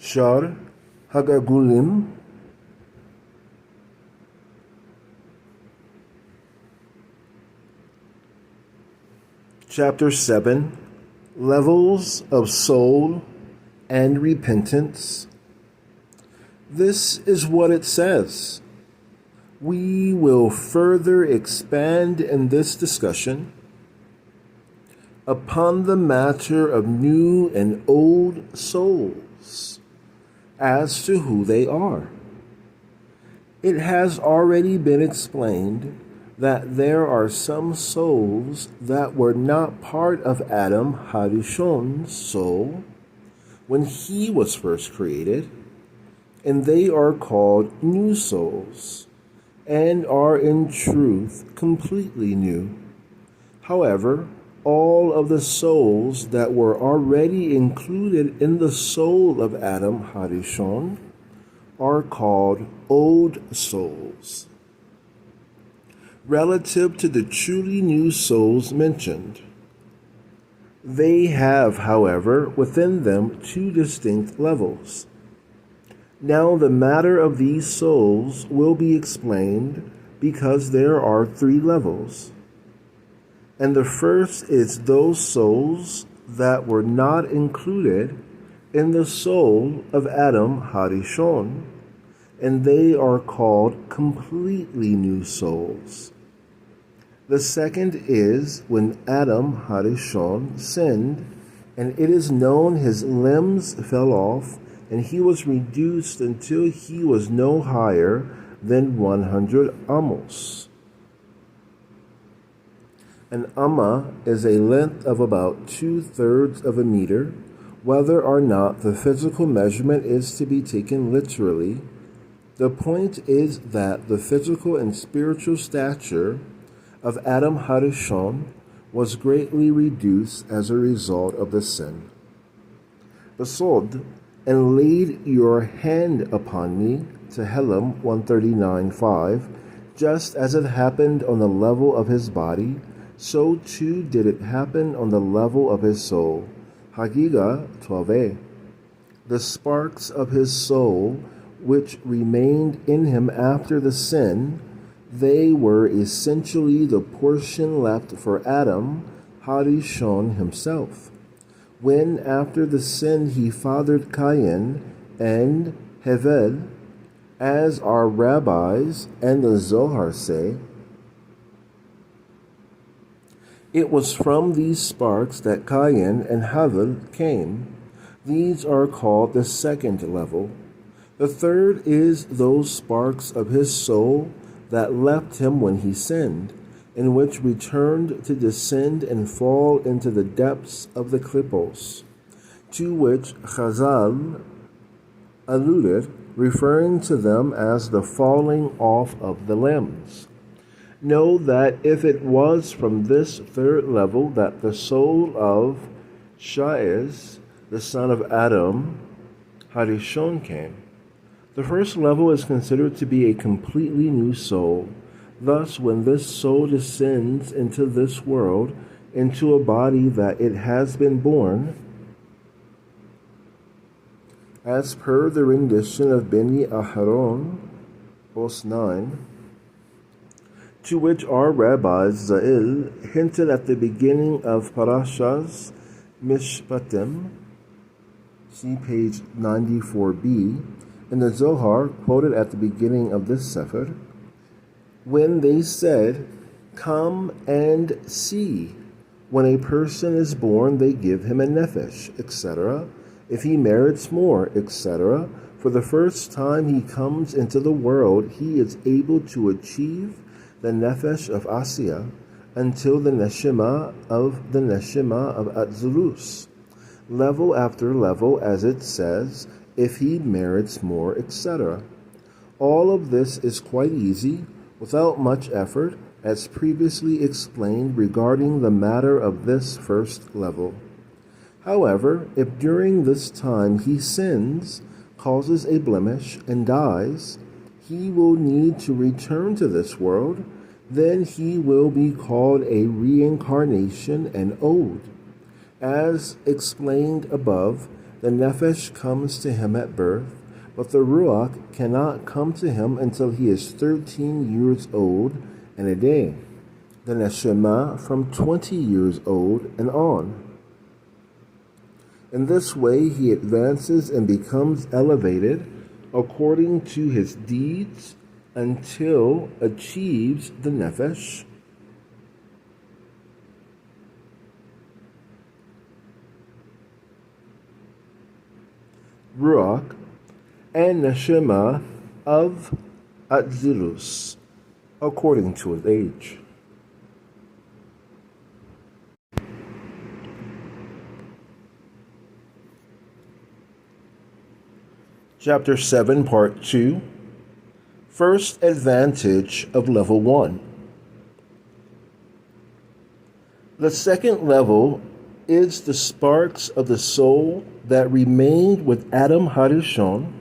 Shar Hagagulim, Chapter 7, Levels of Soul and Repentance. This is what it says. We will further expand in this discussion upon the matter of new and old souls as to who they are. It has already been explained that there are some souls that were not part of Adam Harishon's soul when he was first created, and they are called new souls, and are in truth completely new. However, all of the souls that were already included in the soul of Adam Harishon are called old souls. Relative to the truly new souls mentioned, they have, however, within them two distinct levels. Now the matter of these souls will be explained because there are three levels. And the first is those souls that were not included in the soul of Adam Harishon, and they are called completely new souls. The second is when Adam Harishon sinned, and it is known his limbs fell off, and he was reduced until he was no higher than 100 amos. An amma is a length of about 2/3 of a meter. Whether or not the physical measurement is to be taken literally, the point is that the physical and spiritual stature of Adam Harishon was greatly reduced as a result of the sin. Besod, and laid your hand upon me, Tehillim 139:5, just as it happened on the level of his body, so too did it happen on the level of his soul. Hagigah 12a. The sparks of his soul, which remained in him after the sin, they were essentially the portion left for Adam Harishon himself. When after the sin he fathered Cain and Hevel, as our rabbis and the Zohar say, it was from these sparks that Cain and Hevel came. These are called the second level. The third is those sparks of his soul that left him when he sinned, and which returned to descend and fall into the depths of the klippos, to which Chazal alluded, referring to them as the falling off of the limbs. Know that if it was from this third level that the soul of Shaiz, the son of Adam, Harishon came, the first level is considered to be a completely new soul. Thus, when this soul descends into this world, into a body that it has been born, as per the rendition of Beni Aharon, Os 9, to which our rabbis Za'il hinted at the beginning of Parashas Mishpatim, see page 94b, and the Zohar quoted at the beginning of this sefer, when they said, "Come and see." When a person is born, they give him a nefesh, etc. If he merits more, etc. For the first time he comes into the world, he is able to achieve the nefesh of Asiya until the neshama of Atzilus, level after level, as it says, if he merits more, etc. All of this is quite easy, without much effort, as previously explained regarding the matter of this first level. However, if during this time he sins, causes a blemish, and dies, he will need to return to this world. Then he will be called a reincarnation and old. As explained above, the Nefesh comes to him at birth, but the Ruach cannot come to him until he is 13 years old and a day. The Neshama from 20 years old and on. In this way he advances and becomes elevated according to his deeds until achieves the Nefesh. Ruach and Neshama of Atzilus, according to his age. Chapter 7, Part 2. First advantage of Level 1. The second level is the sparks of the soul that remained with Adam Harishon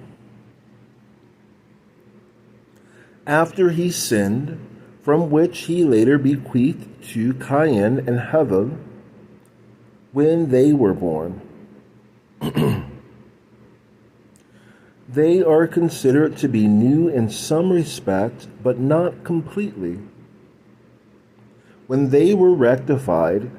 after he sinned, from which he later bequeathed to Cain and Hevel when they were born. They are considered to be new in some respect, but not completely. When they were rectified,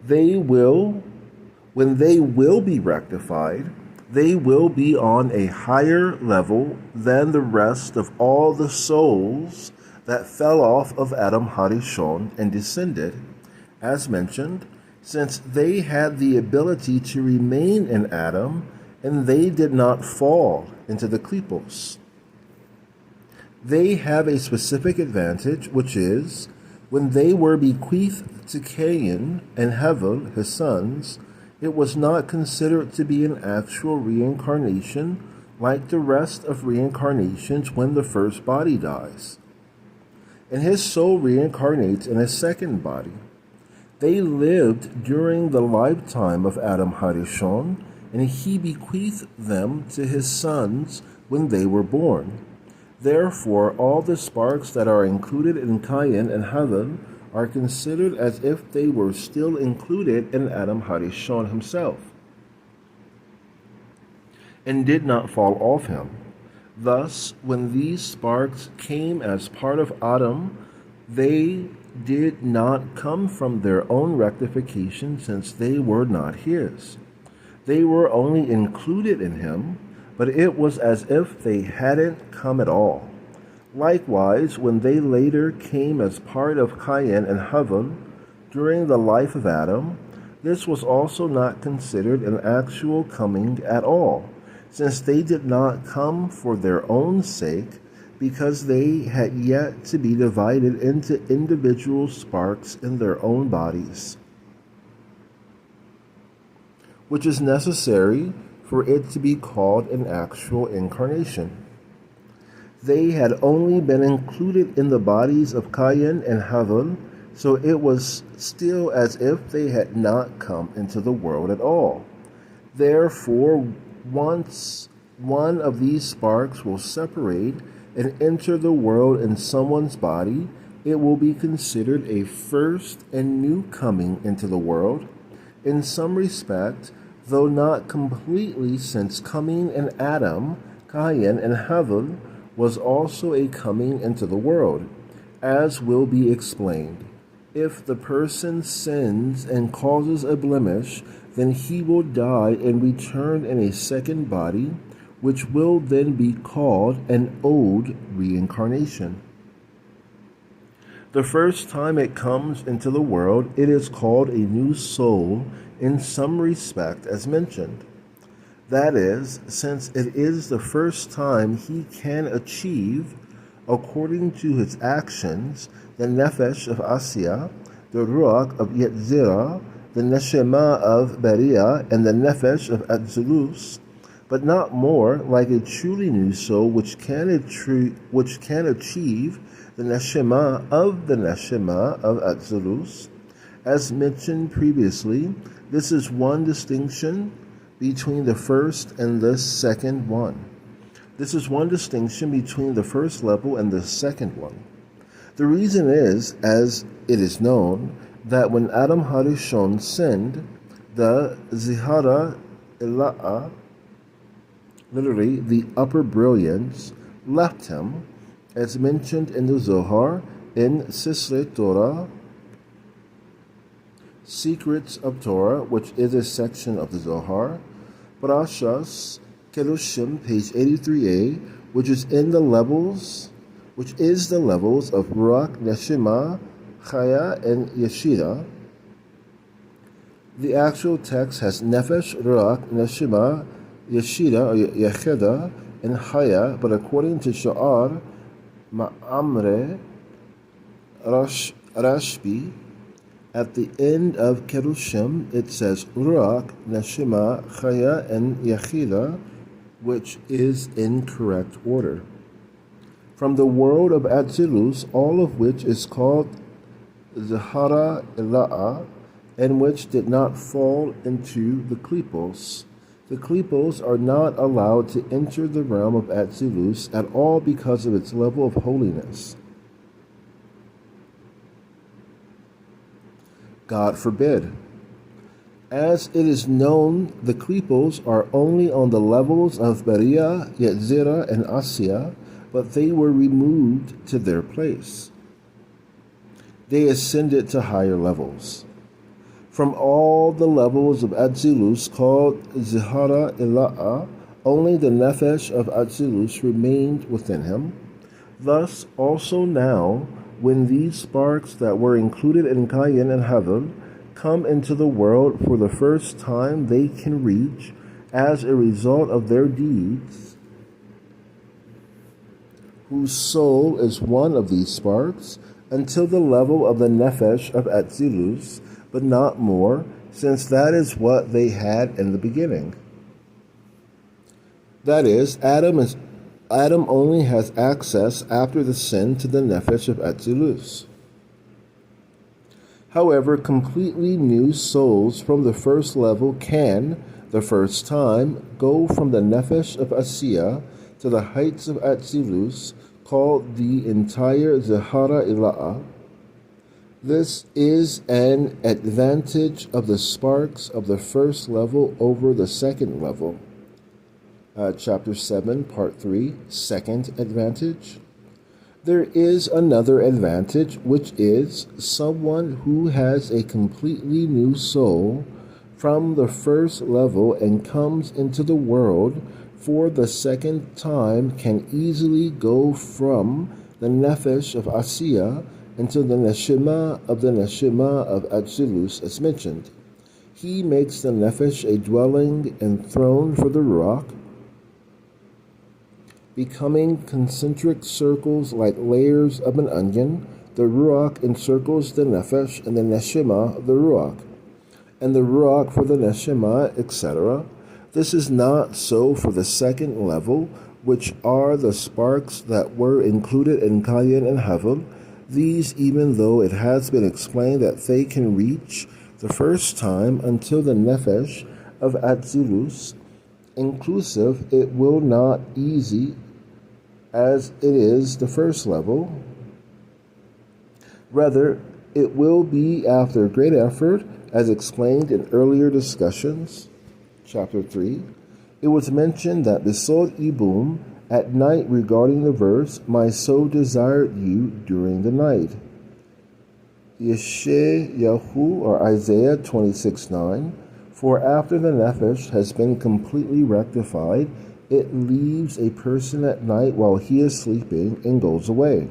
when they will be rectified, they will be on a higher level than the rest of all the souls that fell off of Adam Harishon and descended, as mentioned, since they had the ability to remain in Adam and they did not fall into the klipos. They have a specific advantage, which is, when they were bequeathed to Cain and Hevel, his sons, it was not considered to be an actual reincarnation like the rest of reincarnations when the first body dies. And his soul reincarnates in a second body. They lived during the lifetime of Adam Harishon, and he bequeathed them to his sons when they were born. Therefore, all the sparks that are included in Cain and Hevel are considered as if they were still included in Adam Harishon himself, and did not fall off him. Thus, when these sparks came as part of Adam, they did not come from their own rectification, since they were not his. They were only included in him, but it was as if they hadn't come at all. Likewise, when they later came as part of Cain and Hevel during the life of Adam, this was also not considered an actual coming at all, since they did not come for their own sake, because they had yet to be divided into individual sparks in their own bodies, which is necessary for it to be called an actual incarnation. They had only been included in the bodies of Cain and Hevel, so it was still as if they had not come into the world at all. Therefore, once one of these sparks will separate and enter the world in someone's body, it will be considered a first and new coming into the world, in some respect, though not completely, since coming in Adam, Cain, and Hevel was also a coming into the world, as will be explained. If the person sins and causes a blemish, then he will die and return in a second body, which will then be called an old reincarnation. The first time it comes into the world, it is called a new soul in some respect, as mentioned. That is, since it is the first time he can achieve, according to his actions, the Nefesh of Asiya, the Ruach of Yetzirah, the Neshama of Beria, and the Nefesh of Atzilus, but not more, like a truly new soul which can achieve the Neshama of Atzilus. As mentioned previously, this is one distinction between the first and the second one. This is one distinction between the first level and the second one. The reason is, as it is known, that when Adam Harishon sinned, the Zihara Ila'a literally the upper brilliance, left him, as mentioned in the Zohar in Sisle Torah, Secrets of Torah, which is a section of the Zohar, Parashas Kedoshim, page 83a, which is the levels of Ruach, Neshima, Chaya, and Yeshida. The actual text has Nefesh, Ruach, Neshima, Yeshida, or Yechida, and Chaya, but according to Sha'ar, Ma'amre, Rashbi, at the end of Kedoshim, it says Ruach, Neshima, Chaya, and Yechida, which is in correct order. From the world of Atzilus, all of which is called Zahara Ila'a, and which did not fall into the Klipos. The Klipos are not allowed to enter the realm of Atzilus at all because of its level of holiness. God forbid. As it is known, the Klipos are only on the levels of Beria, Yetzirah, and Asiya, but they were removed to their place. They ascended to higher levels. From all the levels of Atzilus called Zihara Ila'a, only the Nefesh of Atzilus remained within him. Thus, also now, when these sparks that were included in Kayin and Havel come into the world for the first time, they can reach, as a result of their deeds, whose soul is one of these sparks, until the level of the Nefesh of Atzilus, but not more, since that is what they had in the beginning. That is, Adam only has access after the sin to the Nefesh of Atzilus. However, completely new souls from the first level can, the first time, go from the Nefesh of Asiya to the heights of Atzilus, called the entire Zahara Ila'a. This is an advantage of the sparks of the first level over the second level. Chapter 7, Part 3, Second Advantage. There is another advantage, which is someone who has a completely new soul from the first level and comes into the world for the second time can easily go from the Nefesh of Asiya into the Neshima of Atzilus, as mentioned. He makes the Nefesh a dwelling and throne for the Ruach, becoming concentric circles like layers of an onion. The Ruach encircles the Nefesh and the Neshima of the Ruach, and the Ruach for the Neshima, etc. This is not so for the second level, which are the sparks that were included in Kayin and Havel. These, even though it has been explained that they can reach the first time until the Nefesh of Atzilus, inclusive, it will not easy as it is the first level. Rather, it will be after great effort, as explained in earlier discussions. Chapter 3. It was mentioned that Besod Ibum at night regarding the verse, "My soul desired you during the night." Yeshayahu, or Isaiah 26:9. For after the Nefesh has been completely rectified, it leaves a person at night while he is sleeping and goes away.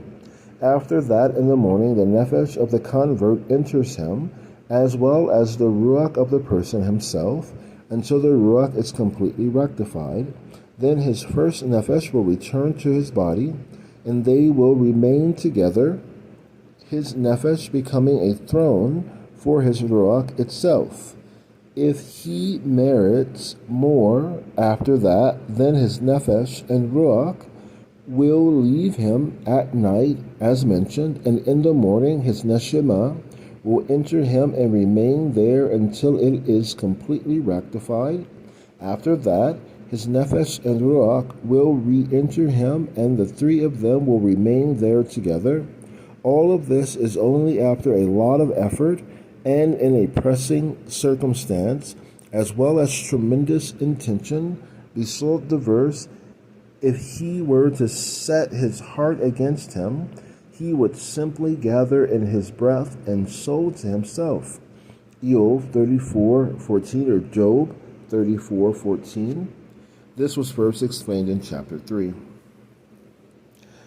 After that, in the morning, the Nefesh of the convert enters him, as well as the Ruach of the person himself, until the Ruach is completely rectified. Then his first Nefesh will return to his body, and they will remain together, his Nefesh becoming a throne for his Ruach itself. If he merits more after that, then his Nefesh and Ruach will leave him at night, as mentioned, and in the morning his Neshima will enter him and remain there until it is completely rectified. After that, his Nefesh and Ruach will re-enter him, and the three of them will remain there together. All of this is only after a lot of effort and in a pressing circumstance, as well as tremendous intention, Besought the verse, if he were to set his heart against him, he would simply gather in his breath and soul to himself. Job 34:14 or Job 34:14. This was first explained in chapter 3.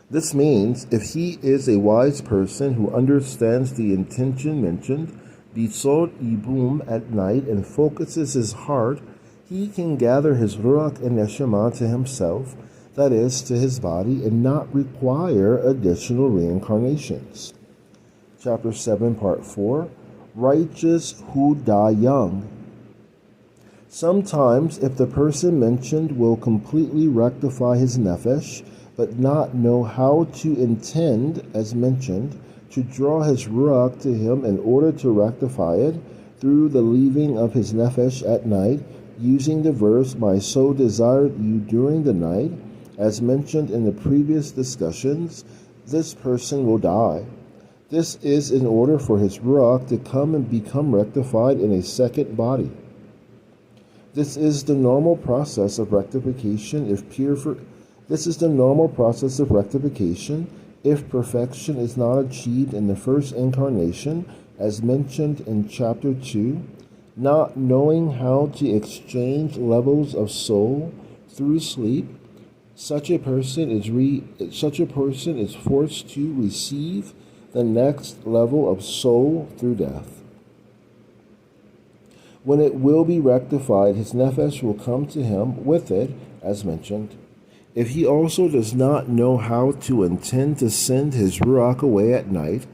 This means if he is a wise person who understands the intention mentioned, besought Ibum at night and focuses his heart, he can gather his Ruach and Neshama to himself, that is, to his body, and not require additional reincarnations. Chapter 7, Part 4, Righteous Who Die Young. Sometimes, if the person mentioned will completely rectify his nefesh, but not know how to intend, as mentioned, to draw his ruach to him in order to rectify it through the leaving of his nefesh at night, using the verse, my soul desired you during the night, as mentioned in the previous discussions, this person will die. This is in order for his ruach to come and become rectified in a second body. This is the normal process of rectification if perfection is not achieved in the first incarnation, as mentioned in chapter 2, not knowing how to exchange levels of soul through sleep. Such a person is forced to receive the next level of soul through death. When it will be rectified, his nefesh will come to him with it, as mentioned. If he also does not know how to intend to send his ruach away at night,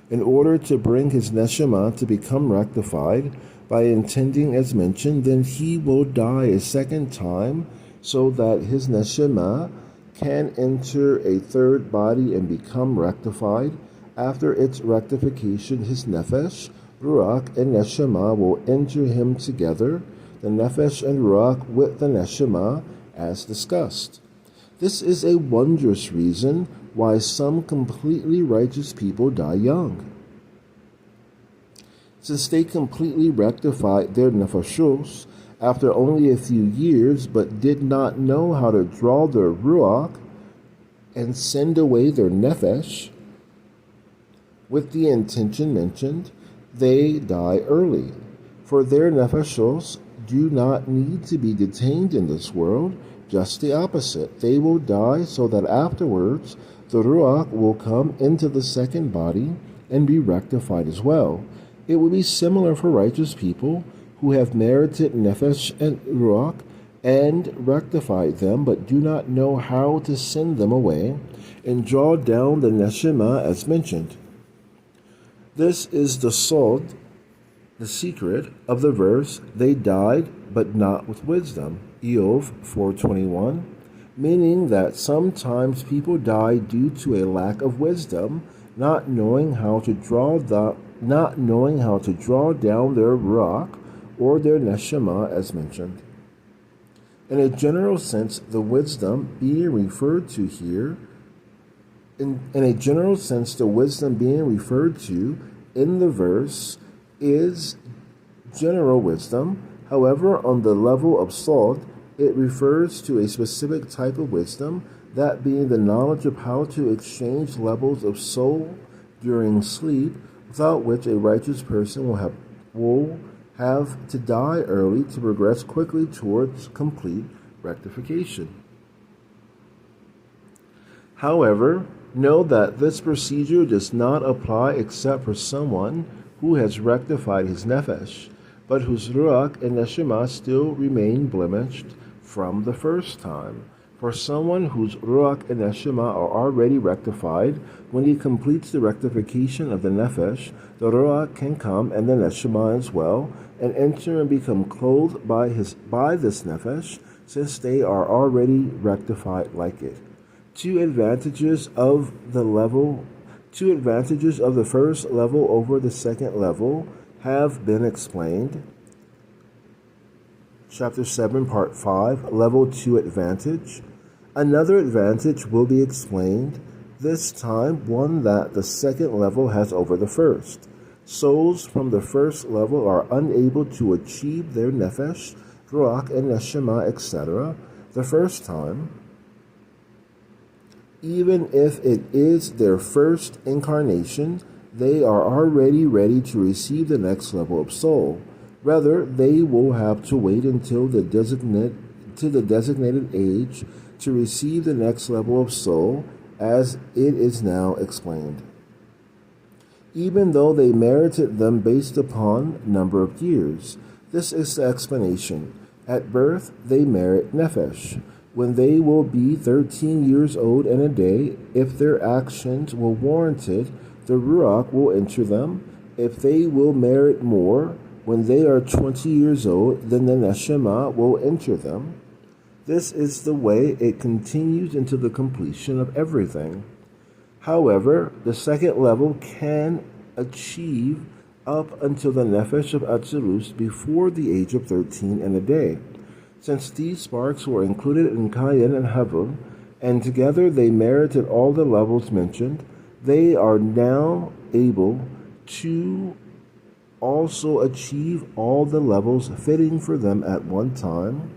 in order to bring his neshama to become rectified by intending as mentioned, then he will die a second time, so that his neshama can enter a third body and become rectified. After its rectification, his nefesh, ruach, and neshama will enter him together, the nefesh and ruach with the neshama, as discussed. This is a wondrous reason why some completely righteous people die young. Since they completely rectified their nefashos after only a few years, but did not know how to draw their ruach and send away their nefesh with the intention mentioned, they die early. For their nefashos do not need to be detained in this world, just the opposite. They will die so that afterwards the ruach will come into the second body and be rectified as well. It will be similar for righteous people who have merited nefesh and ruach and rectified them, but do not know how to send them away and draw down the neshama as mentioned. This is the sod, the secret of the verse, they died but not with wisdom, Job 4:21, meaning that sometimes people die due to a lack of wisdom, not knowing how to draw down their ruach or their neshama as mentioned. In a general sense, the wisdom being referred to here in the verse is general wisdom. However, on the level of sod, it refers to a specific type of wisdom, that being the knowledge of how to exchange levels of soul during sleep, without which a righteous person will have to die early to progress quickly towards complete rectification. However, know that this procedure does not apply except for someone who has rectified his nefesh, but whose ruach and neshama still remain blemished from the first time. For someone whose ruach and neshama are already rectified, when he completes the rectification of the nefesh, the ruach can come and the neshama as well, and enter and become clothed by this nefesh, since they are already rectified like it. Two advantages of the first level over the second level have been explained. Chapter 7, Part 5, Level 2 Advantage. Another advantage will be explained, this time one that the second level has over the first. Souls from the first level are unable to achieve their nefesh, ruach, and neshama, etc., the first time, even if it is their first incarnation, they are already ready to receive the next level of soul. Rather, they will have to wait until the designated age to receive the next level of soul, as it is now explained. Even though they merited them based upon number of years. This is the explanation. At birth, they merit nefesh, when they will be 13 years old and a day. If their actions were warranted, the ruach will enter them. If they will merit more, when they are 20 years old, then the neshama will enter them. This is the way it continues until the completion of everything. However, the second level can achieve up until the nefesh of Atzilus before the age of 13 and a day. Since these sparks were included in Kayin and Hevel, and together they merited all the levels mentioned, they are now able to also achieve all the levels fitting for them at one time.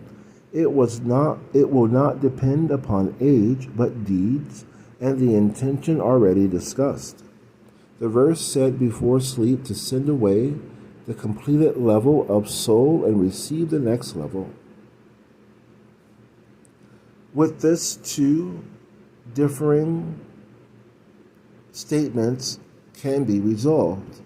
It will not depend upon age, but deeds, and the intention already discussed. The verse said before sleep to send away the completed level of soul and receive the next level. With this, two differing statements can be resolved.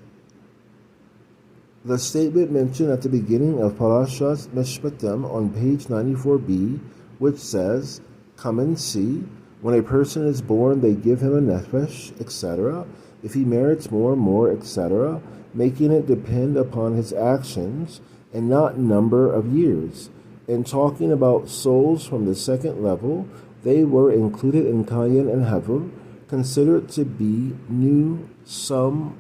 The statement mentioned at the beginning of Parashat Mishpatim on page 94b, which says, "Come and see, when a person is born, they give him a nefesh, etc. If he merits more, etc., making it depend upon his actions and not number of years." In talking about souls from the second level, they were included in Kayin and Hevel, considered to be new some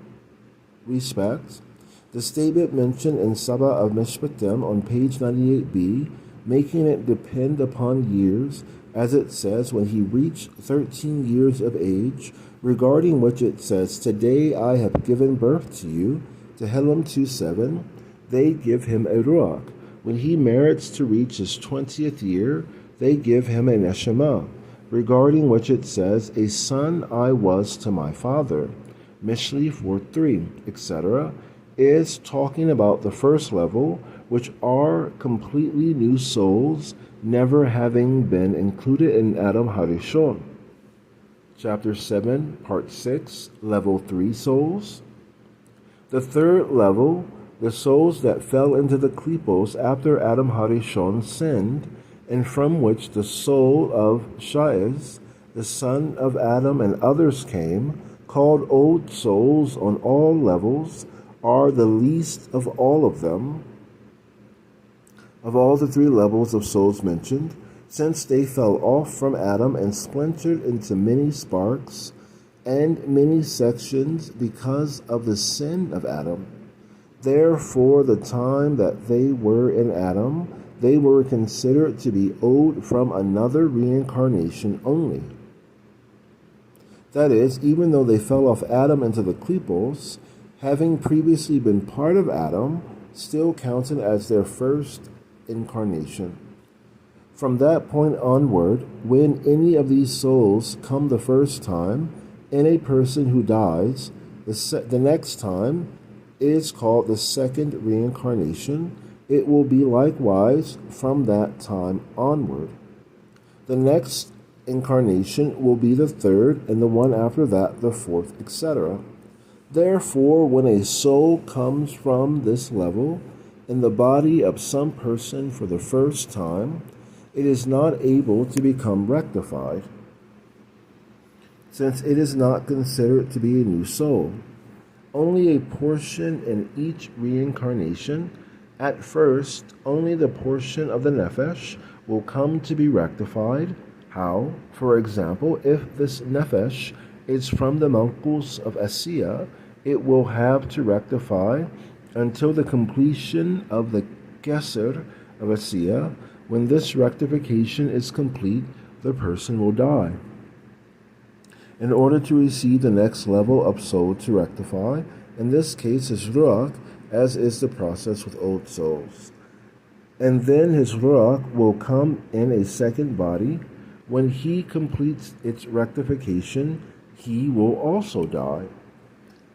respects. The statement mentioned in Saba of Mishpatim on page 98b, making it depend upon years, as it says when he reached 13 years of age, regarding which it says, "Today I have given birth to you," Tehillim 2:7, they give him a ruach. When he merits to reach his 20th year, they give him a neshama, regarding which it says, "A son I was to my father," Mishli 4:3, etc., is talking about the first level, which are completely new souls, never having been included in Adam Harishon. Chapter 7, Part 6, Level 3 souls. The third level, the souls that fell into the klipos after Adam Harishon sinned, and from which the soul of Shaiz, the son of Adam, and others came, called old souls on all levels, are the least of all of them, of all the three levels of souls mentioned, since they fell off from Adam and splintered into many sparks and many sections because of the sin of Adam. Therefore, the time that they were in Adam, they were considered to be owed from another reincarnation only. That is, even though they fell off Adam into the klipos, having previously been part of Adam, still counted as their first incarnation. From that point onward, when any of these souls come the first time in a person who dies, the next time is called the second reincarnation. It will be likewise from that time onward. The next incarnation will be the third, and the one after that the fourth, etc. Therefore, when a soul comes from this level in the body of some person for the first time, it is not able to become rectified, since it is not considered to be a new soul. Only a portion in each reincarnation. At first, only the portion of the nefesh will come to be rectified. How? For example, if this nefesh is from the Malkus of Asiya, it will have to rectify until the completion of the Keser of Asiya. When this rectification is complete, the person will die. In order to receive the next level of soul to rectify, in this case is Ruach, as is the process with old souls. and then his ruach will come in a second body. When he completes its rectification, he will also die.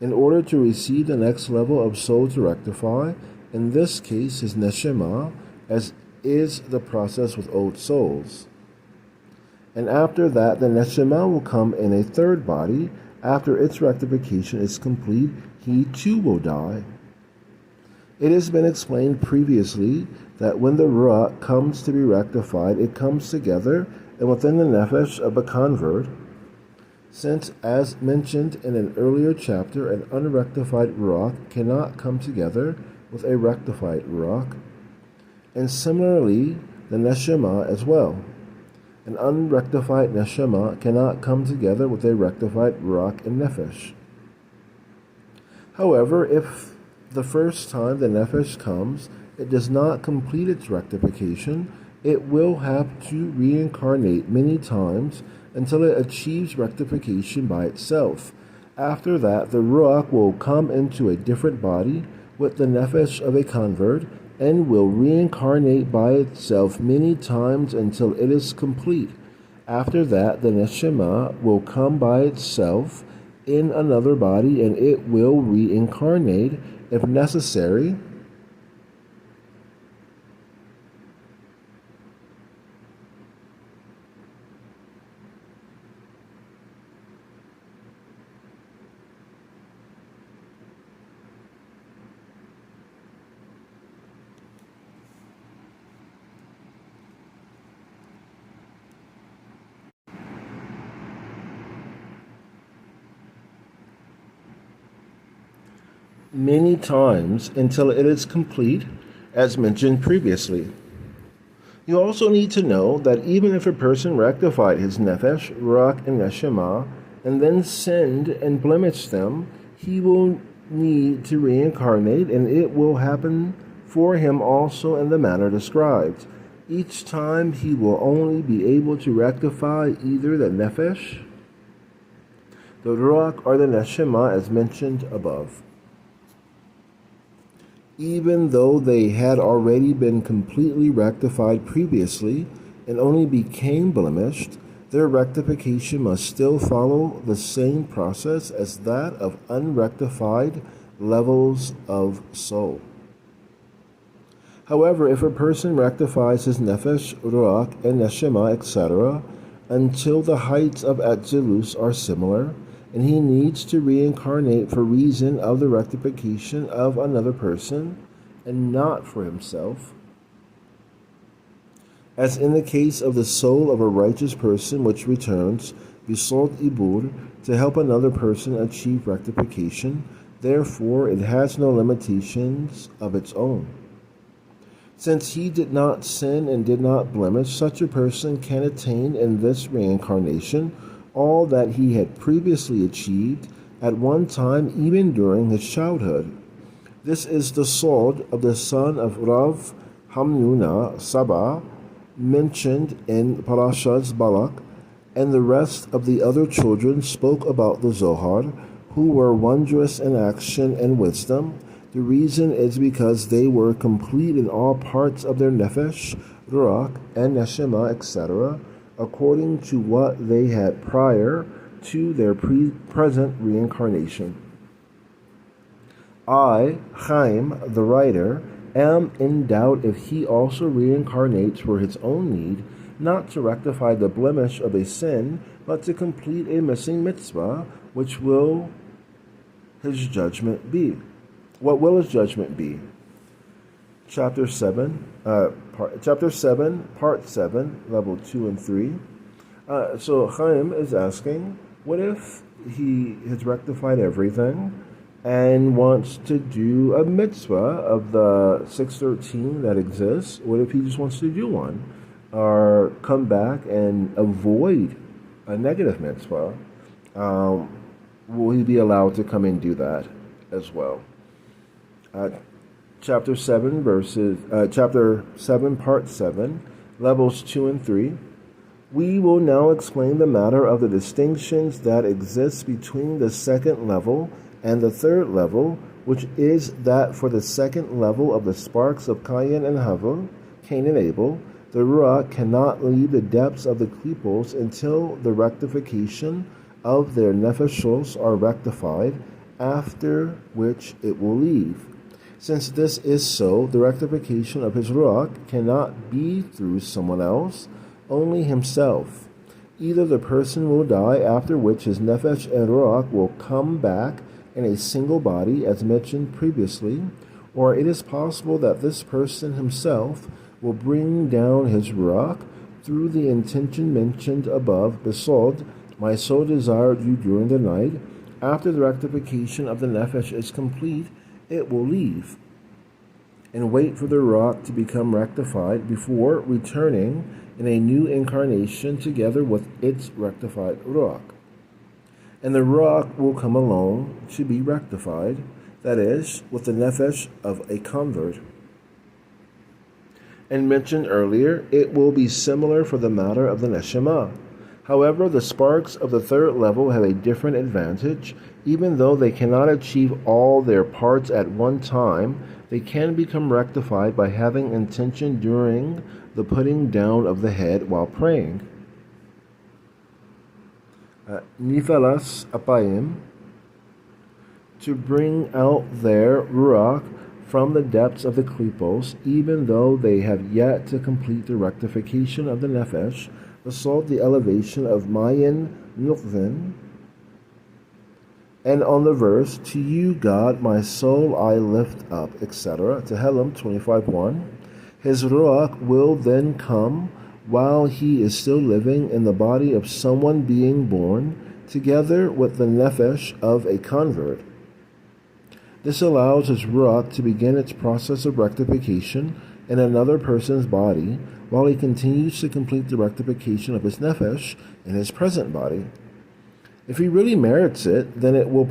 In order to receive the next level of soul to rectify, in this case his neshama, as is the process with old souls. And after that, the neshama will come in a third body. After its rectification is complete, he too will die. It has been explained previously that when the ruach comes to be rectified, it comes together and within the nefesh of a convert, since, as mentioned in an earlier chapter, an unrectified ruach cannot come together with a rectified ruach, and similarly the neshama as well. An unrectified neshama cannot come together with a rectified ruach and nefesh. However, if the first time the nefesh comes, it does not complete its rectification, it will have to reincarnate many times until it achieves rectification by itself. After that, the ruach will come into a different body with the nefesh of a convert and will reincarnate by itself many times until it is complete. After that, the neshama will come by itself in another body and it will reincarnate if necessary. Many times until it is complete, as mentioned previously. You also need to know that even if a person rectified his nefesh, ruach, and neshama, and then sinned and blemished them, he will need to reincarnate, and it will happen for him also in the manner described. Each time he will only be able to rectify either the nefesh, the ruach, or the neshama as mentioned above. Even though they had already been completely rectified previously and only became blemished, their rectification must still follow the same process as that of unrectified levels of soul. However, if a person rectifies his nefesh, ruach, and neshama, etc., until the heights of Atzilus are similar, and he needs to reincarnate for reason of the rectification of another person and not for himself, as in the case of the soul of a righteous person which returns bisod ibur to help another person achieve rectification, therefore it has no limitations of its own. Since he did not sin and did not blemish, such a person can attain in this reincarnation all that he had previously achieved at one time, even during his childhood. This is the sod of the son of Rav Hamnuna Saba, mentioned in Parashas Balak, and the rest of the other children spoke about the Zohar, who were wondrous in action and wisdom. The reason is because they were complete in all parts of their nefesh, ruach, and neshama, etc., according to what they had prior to their present reincarnation. I, Chaim, the writer, am in doubt if he also reincarnates for his own need, not to rectify the blemish of a sin, but to complete a missing mitzvah, which will his judgment be. What will his judgment be? Chapter 7, Part 7, Level 2 and 3. So Chaim is asking, what if he has rectified everything and wants to do a mitzvah of the 613 that exists? What if he just wants to do one? Or come back and avoid a negative mitzvah? Will he be allowed to come and do that as well? Chapter 7, Part 7, Levels 2 and 3. We will now explain the matter of the distinctions that exist between the second level and the third level, which is that for the second level of the sparks of Kayin and Cain and Abel, the Ruach cannot leave the depths of the klipos until the rectification of their nefeshos are rectified, after which it will leave. Since this is so, the rectification of his Ruach cannot be through someone else, only himself. Either the person will die, after which his nefesh and Ruach will come back in a single body, as mentioned previously, or it is possible that this person himself will bring down his Ruach through the intention mentioned above. Besod, my soul desired you during the night. After the rectification of the nefesh is complete, it will leave and wait for the Ruach to become rectified before returning in a new incarnation together with its rectified Ruach. And the Ruach will come alone to be rectified, that is, with the nefesh of a convert. And mentioned earlier, it will be similar for the matter of the neshama. However, the sparks of the third level have a different advantage. Even though they cannot achieve all their parts at one time, they can become rectified by having intention during the putting down of the head while praying. Nifalas apayim, to bring out their Ruach from the depths of the klipos, even though they have yet to complete the rectification of the nefesh, assault the elevation of Mayan Nukvin. And on the verse, to you, God, my soul I lift up, etc., Tehillim 25:1, his Ruach will then come while he is still living in the body of someone being born, together with the nefesh of a convert. This allows his Ruach to begin its process of rectification in another person's body, while he continues to complete the rectification of his nefesh in his present body. If he really merits it, then it will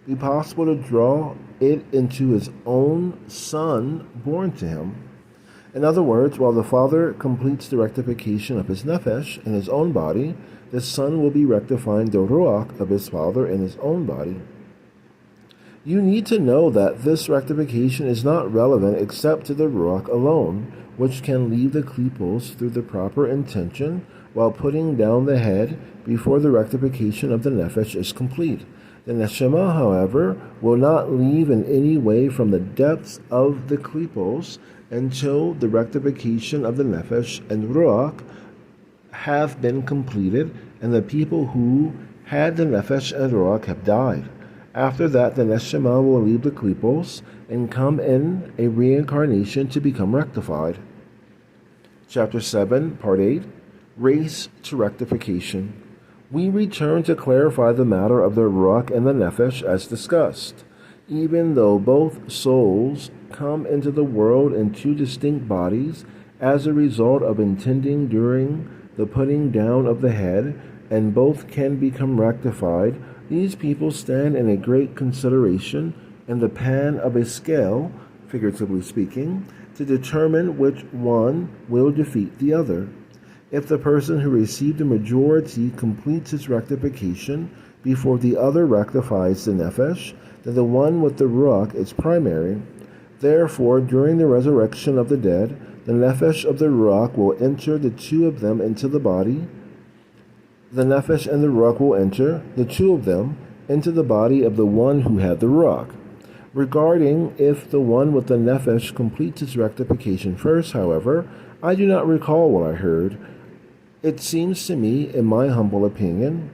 be possible to draw it into his own son born to him. In other words, while the father completes the rectification of his nefesh in his own body, the son will be rectifying the Ruach of his father in his own body. You need to know that this rectification is not relevant except to the Ruach alone, which can leave the klipos through the proper intention while putting down the head before the rectification of the nefesh is complete. The neshama, however, will not leave in any way from the depths of the klipos until the rectification of the nefesh and Ruach have been completed and the people who had the nefesh and Ruach have died. After that, the neshama will leave the klipos and come in a reincarnation to become rectified. Chapter 7, Part 8, Race to Rectification. We return to clarify the matter of the Ruach and the nefesh as discussed. Even though both souls come into the world in two distinct bodies as a result of intending during the putting down of the head, and both can become rectified, these people stand in a great consideration in the pan of a scale, figuratively speaking, to determine which one will defeat the other. If the person who received the majority completes his rectification before the other rectifies the nefesh, then the one with the Ruach is primary. Therefore, during the resurrection of the dead, the nefesh of the Ruach will enter the two of them into the body. The nefesh and the Ruach will enter, the two of them, into the body of the one who had the Ruach. Regarding if the one with the nefesh completes its rectification first, however, I do not recall what I heard. It seems to me, in my humble opinion,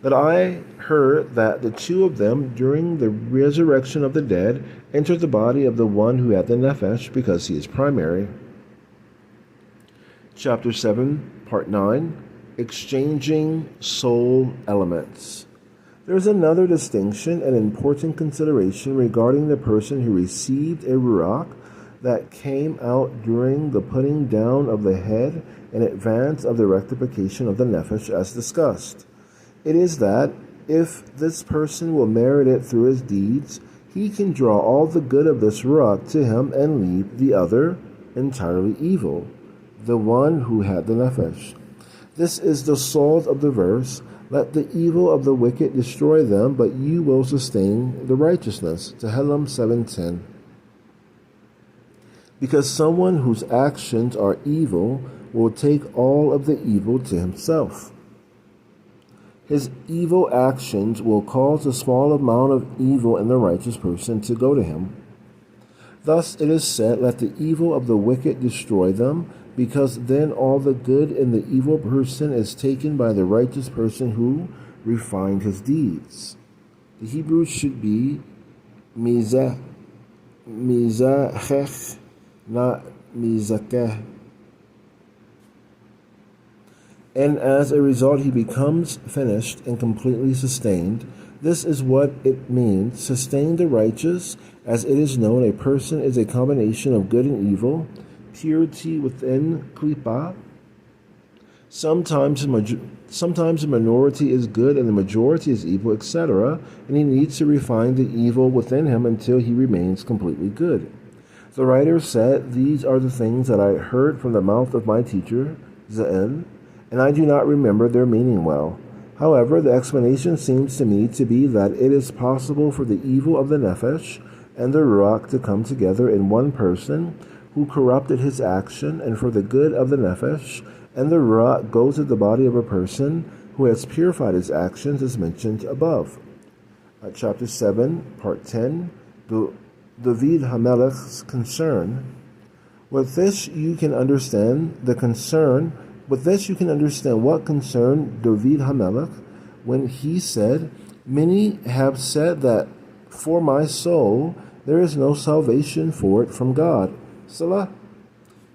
that I heard that the two of them, during the resurrection of the dead, entered the body of the one who had the nefesh, because he is primary. Chapter 7, Part 9, Exchanging Soul Elements. There is another distinction and important consideration regarding the person who received a Ruach that came out during the putting down of the head in advance of the rectification of the nefesh as discussed. It is that, if this person will merit it through his deeds, he can draw all the good of this Ruach to him and leave the other entirely evil, the one who had the nefesh. This is the salt of the verse, let the evil of the wicked destroy them, but you will sustain the righteousness. Tehillim 7:10. because someone whose actions are evil will take all of the evil to himself. His evil actions will cause a small amount of evil in the righteous person to go to him. Thus it is said, let the evil of the wicked destroy them, because then all the good in the evil person is taken by the righteous person who refined his deeds. The Hebrew should be mizah, mizachech, not mizakeh. And as a result he becomes finished and completely sustained. This is what it means, sustain the righteous. As it is known, a person is a combination of good and evil, purity within klipa. Sometimes the minority is good and the majority is evil, etc., and he needs to refine the evil within him until he remains completely good. The writer said, these are the things that I heard from the mouth of my teacher, Za'el, and I do not remember their meaning well. However, the explanation seems to me to be that it is possible for the evil of the nefesh and the ruach to come together in one person who corrupted his action, and for the good of the nefesh and the ruach go to the body of a person who has purified his actions, as mentioned above. Chapter 7, Part 10, David HaMelech's concern. With this you can understand what concerned David HaMelech when he said, many have said that for my soul there is no salvation for it from God. Salah.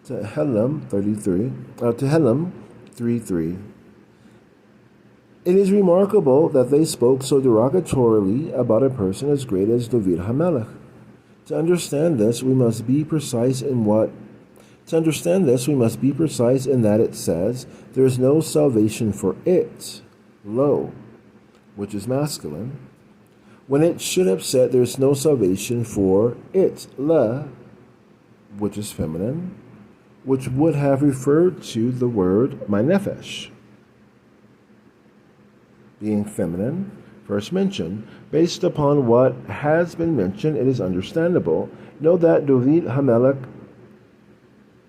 Tehillim 3:3. It is remarkable that they spoke so derogatorily about a person as great as David HaMelech. To understand this, we must be precise in that it says, there is no salvation for it, lo, which is masculine, when it should have said there is no salvation for it, la, which is feminine, which would have referred to the word my nefesh, being feminine, first mentioned. Based upon what has been mentioned, it is understandable. Know that David HaMelech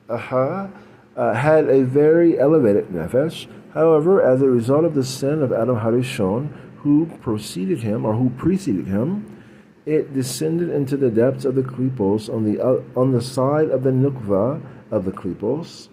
had a very elevated nefesh. However, as a result of the sin of Adam Harishon, who preceded him, it descended into the depths of the klipos on the side of the nukva of the klipos,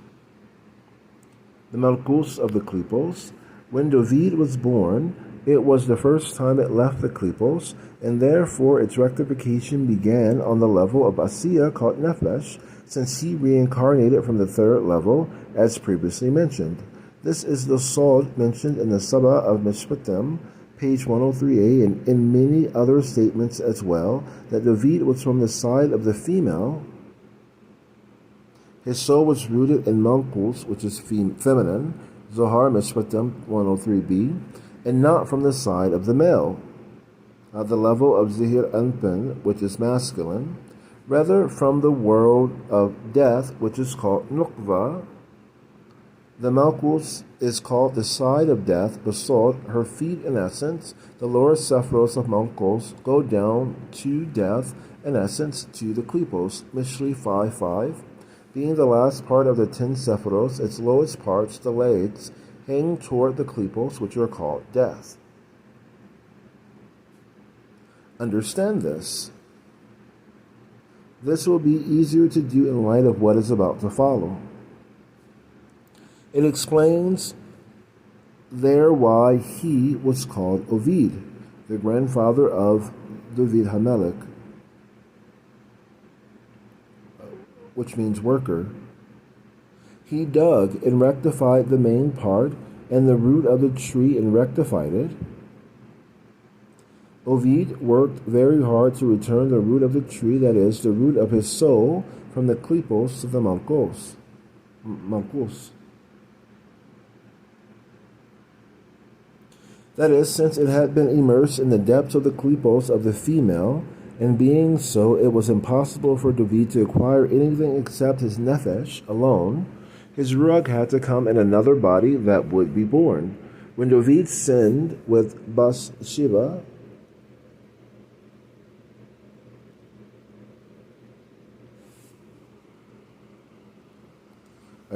the malkus of the klipos. When David was born, it was the first time it left the klipos, and therefore its rectification began on the level of Asiya called nefesh, since he reincarnated from the third level, as previously mentioned. This is the sod mentioned in the Sabah of Mishpatim, page 103a, and in many other statements as well, that David was from the side of the female. His soul was rooted in Malkus, which is feminine, Zohar Mishpatim 103b, and not from the side of the male, at the level of Zihir Anpin, which is masculine, rather from the world of death, which is called Nukva. The Malkus is called the side of death, Basod, her feet in essence. The lower Sephiros of Malkus go down to death, in essence, to the Klipos, Mishli 5:5. Being the last part of the 10 Sephiros, its lowest parts, the legs, hang toward the Klipos, which are called death. Understand this. This will be easier to do in light of what is about to follow. It explains there why he was called Ovid, the grandfather of David HaMelech, which means worker. He dug and rectified the main part and the root of the tree and rectified it. Ovid worked very hard to return the root of the tree, that is, the root of his soul, from the klipos to the malkos. That is, since it had been immersed in the depths of the klipos of the female, and being so, it was impossible for David to acquire anything except his nefesh alone. His ruach had to come in another body that would be born. When David sinned with Bathsheba,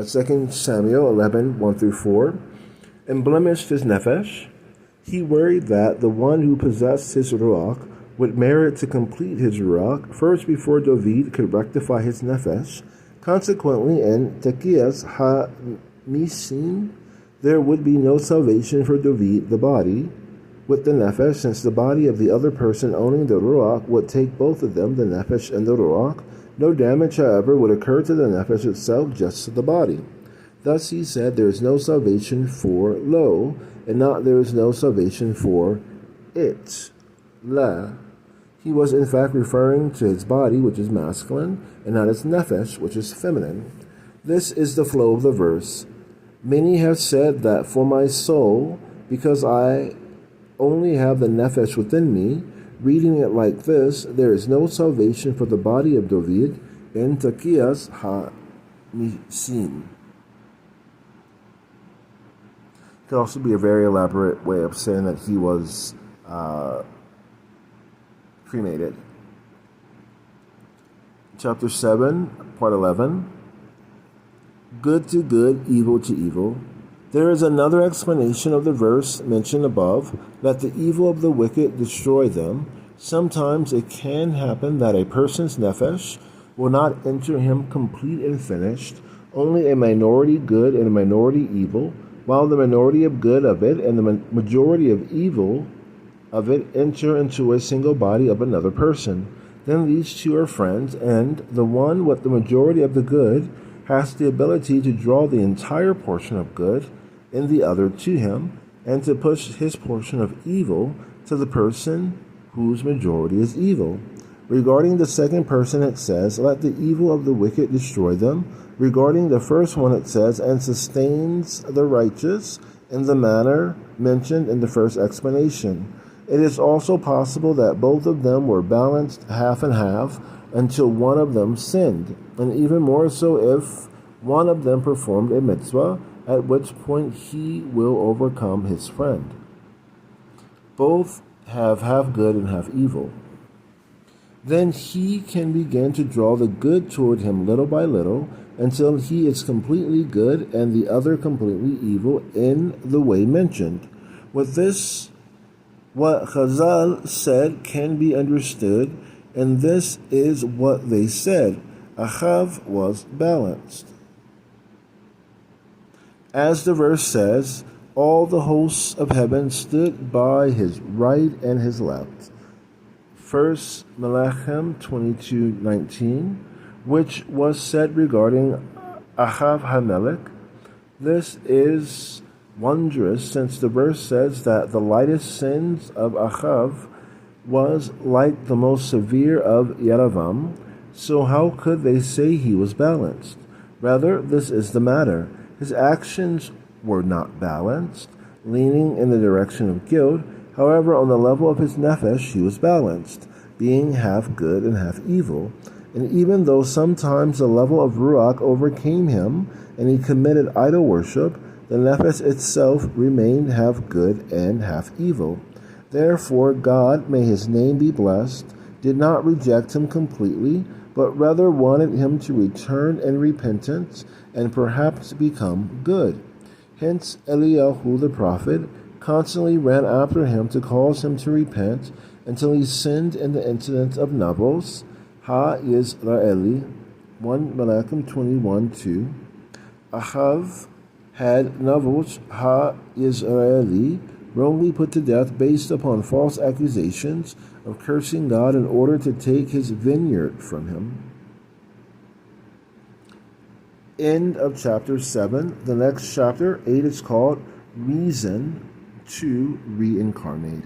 2 Samuel 11, 1 through 4, and blemished his nefesh. He worried that the one who possessed his ruach would merit to complete his ruach first before David could rectify his nefesh. Consequently, in Tekiyas ha-Misim, there would be no salvation for David, the body, with the nefesh, since the body of the other person owning the ruach would take both of them, the nefesh and the ruach. No damage, however, would occur to the nefesh itself, just to the body. Thus he said, there is no salvation for lo, and not there is no salvation for it, la. He was in fact referring to his body, which is masculine, and not his nefesh, which is feminine. This is the flow of the verse. Many have said that for my soul, because I only have the nefesh within me, reading it like this, there is no salvation for the body of David in Tekiyas ha-Misim. Could also be a very elaborate way of saying that he was cremated. Chapter 7, part 11. Good to good, evil to evil. There is another explanation of the verse mentioned above, that the evil of the wicked destroy them. Sometimes it can happen that a person's nefesh will not enter him complete and finished, only a minority good and a minority evil, while the minority of good of it and the majority of evil of it enter into a single body of another person. Then these two are friends, and the one with the majority of the good has the ability to draw the entire portion of good in the other to him, and to push his portion of evil to the person whose majority is evil. Regarding the second person, it says, let the evil of the wicked destroy them. Regarding the first one, it says, and sustains the righteous in the manner mentioned in the first explanation. It is also possible that both of them were balanced half and half until one of them sinned, and even more so if one of them performed a mitzvah, at which point he will overcome his friend. Both have half good and half evil. Then he can begin to draw the good toward him little by little until he is completely good and the other completely evil in the way mentioned. With this, what Chazal said can be understood, and this is what they said. Achav was balanced. As the verse says, all the hosts of heaven stood by his right and his left. 1 Melachim 22:19, which was said regarding Achav HaMelech. This is wondrous, since the verse says that the lightest sins of Achav was like the most severe of Yeravam, so how could they say he was balanced? Rather, this is the matter. His actions were not balanced, leaning in the direction of guilt. However, on the level of his nefesh, he was balanced, being half good and half evil. And even though sometimes the level of ruach overcame him and he committed idol worship, the nefesh itself remained half good and half evil. Therefore, God, may his name be blessed, did not reject him completely, but rather wanted him to return in repentance and perhaps become good. Hence, Eliyahu the prophet constantly ran after him to cause him to repent until he sinned in the incident of Nabos, Ha-Yisraeli, 1 Melachim 21:2. Achav had Nabos Ha-Yisraeli wrongly put to death based upon false accusations of cursing God in order to take his vineyard from him. End of chapter 7. The next chapter, 8, is called Reason to Reincarnate.